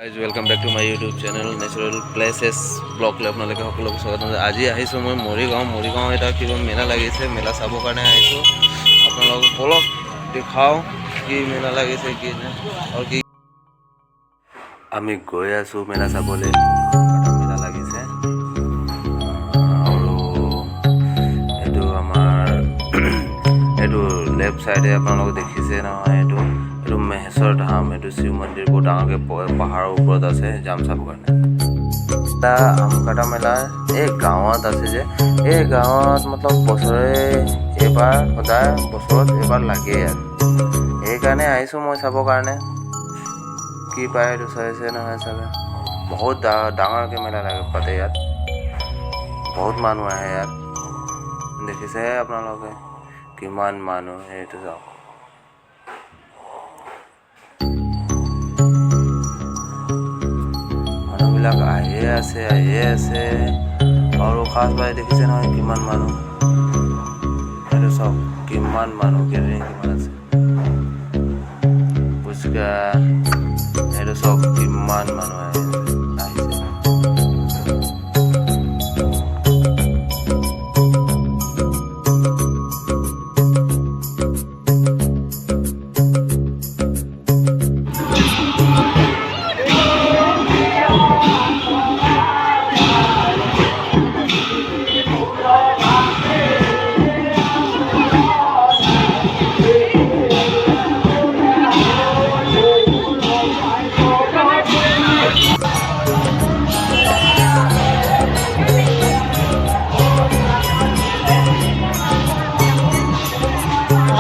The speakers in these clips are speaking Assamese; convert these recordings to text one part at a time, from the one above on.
Guys welcome back to my YouTube channel natural places vlog লৈ আপোনালোকে সকলোকে স্বাগতম জনাইছোঁ। আজি আহিছোঁ মই মৰিগাঁও এটা কিবা মেলা লাগিছে, মেলা চাবৰ কাৰণে আহিছোঁ। আপোনালোকক বলক দেখাওঁ কি মেলা লাগিছে কি নাই আৰু কি আমি গৈ আছোঁ মেলা চাবলৈ। মেলা লাগিছে আৰু এইটো আমাৰ এইটো লেফ্ট চাইডে আপোনালোকে দেখিছে নহয়, এইটো মহেশ্বৰ ধাম, এইটো শিৱ মন্দিৰ বহুত ডাঙৰকৈ পাহাৰৰ ওপৰত আছে যাম চাবৰ কাৰণে। এটা আমকাটা মেলা এই গাঁৱত আছে যে, এই গাঁৱত মতলব বছৰে এইবাৰ সদায় বছৰত এইবাৰ লাগেই আৰু সেইকাৰণে আহিছোঁ মই চাবৰ কাৰণে। কি পায় এইটো চাইছে নহয় চাগে, বহুত ডাঙৰকৈ মেলা লাগে পাতে ইয়াত, বহুত মানুহ আহে ইয়াত, দেখিছে আপোনালোকে কিমান মানুহ, সেইটো চাওক। মানুহবিলাক আহিয়ে আছে আৰু খাস বাই দেখিছে নহয় কিমান মানুহ, সেইটো চাওক কিমান মানুহ, কেনেকৈ কিমান আছে পুচকা, সেইটো চাওক কিমান মানুহ আহিছে।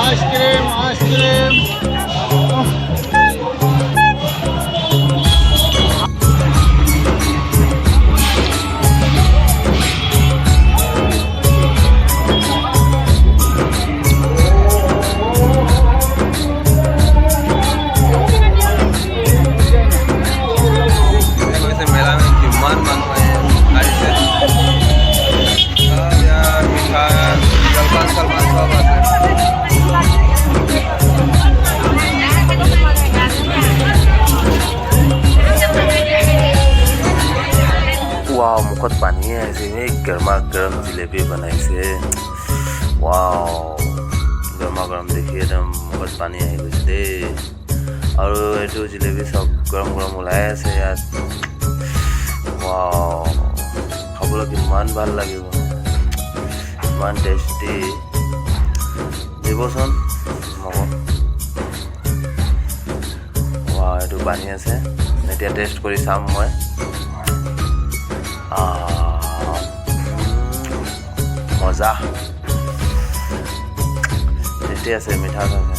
Ice cream. मेला में किमान মানুহ আহিছে, মিঠা জলপান চলপান সব আছে। वाव, मुखत पानी আহিছে, এই গৰমা গৰম জিলেবি বনাইছে। वाव, গৰমা গৰম দেখি একদম মুখত পানী আহি গৈছে দেই। আৰু এইটো জিলেবি চব গৰম গৰম ওলাই আছে ইয়াত। वाव, খাবলৈ কিমান ভাল লাগিব, ইমান টেষ্টি, দিবচোন মোক। वाव, এইটো পানী আছে, এতিয়া টেষ্ট কৰি চাম মই। মজা, টেষ্টি আছে, মিঠা আছে।